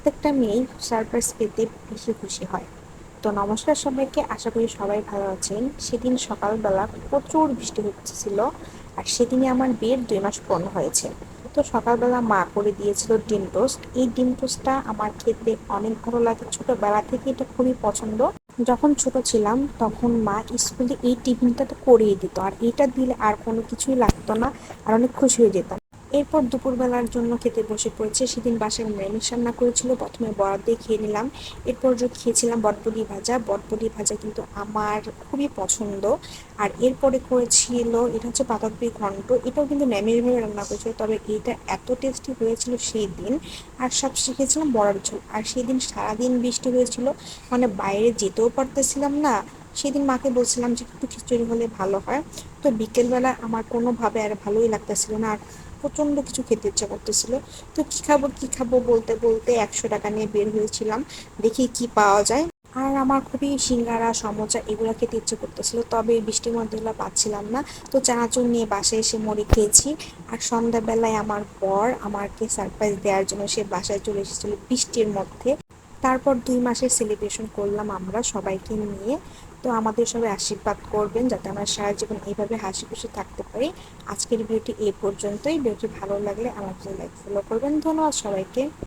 প্রত্যেকটা মেয়েই সারপ্রাইজ পেতে বেশি খুশি হয়। তো নমস্কার সবাইকে, আশা করি সবাই ভালো আছেন। সেদিন সকালবেলা প্রচুর বৃষ্টি হচ্ছিল, আর সেদিনই আমার বিয়ের 2 মাস পূর্ণ হয়েছে। তো সকালবেলা মা করে দিয়েছিল ডিম টোস্ট। এই ডিম টোস্টটা আমার খেতে অনেক ভালো লাগে, ছোটবেলা থেকে এটা খুবই পছন্দ। যখন ছোট ছিলাম তখন মা স্কুলে এই টিফিনটা তো করিয়ে দিত, আর এটা দিলে আর কোনো কিছুই লাগতো না, আর অনেক খুশি হয়ে যেতাম। এরপর দুপুরবেলার জন্য খেতে বসে পড়েছে। সেদিন বাসায় নিরামিষ রান্না করেছিল, প্রথমে বড়া দিয়ে খেয়ে নিলাম। এরপর যে খেয়েছিলাম বটবটি ভাজা। বটবটি ভাজা কিন্তু আমার খুবই পছন্দ। আর এরপরে করেছিল, এটা হচ্ছে পাতাকপি ঘন্ট। এটাও কিন্তু নিরামিষভাবে রান্না করেছিল, তবে এটা এত টেস্টি হয়েছিল সেই দিন। আর সব শিখেছিলাম বড়ার ঝোল। আর সেই দিন সারাদিন বৃষ্টি হয়েছিল, মানে বাইরে যেতেও পারতেছিলাম না। সেদিন মাকে বলছিলাম যে একটু খিচুড়ি হলে ভালো হয়। তো বিকেলবেলা আমার কোনোভাবে আর ভালোই লাগতেছিল না, আর প্রচন্ড কিছু খেতে ইচ্ছা করতেছিল। তো কি খাবো কি খাবো বলতে বলতে 100 টাকা নিয়ে বের হয়েছিলাম, দেখি কি পাওয়া যায়। আর আমার খুবই সিঙ্গারা সমোসা এগুলো খেতে ইচ্ছে করতেছিল, তবে এই বৃষ্টির মধ্যে এগুলো পাচ্ছিলাম না। তো চানাচুর নিয়ে বাসায় এসে মুড়ি খেয়েছি। আর সন্ধ্যাবেলায় আমার বর আমাকে সারপ্রাইজ দেওয়ার জন্য সে বাসায় চলে এসেছিল বৃষ্টির মধ্যে। তারপর 2 মাসের সেলিব্রেশন করলাম আমরা সবাইকে নিয়ে। তো আমাদের সবাই আশীর্বাদ করবেন যাতে আমরা সারা জীবন এইভাবে হাসি খুশি থাকতে পারি। আজকের ভিডিওটি এই পর্যন্তই। ভিডিওটি ভালো লাগলে আমার লাইক ফলো করবেন। ধন্যবাদ সবাইকে।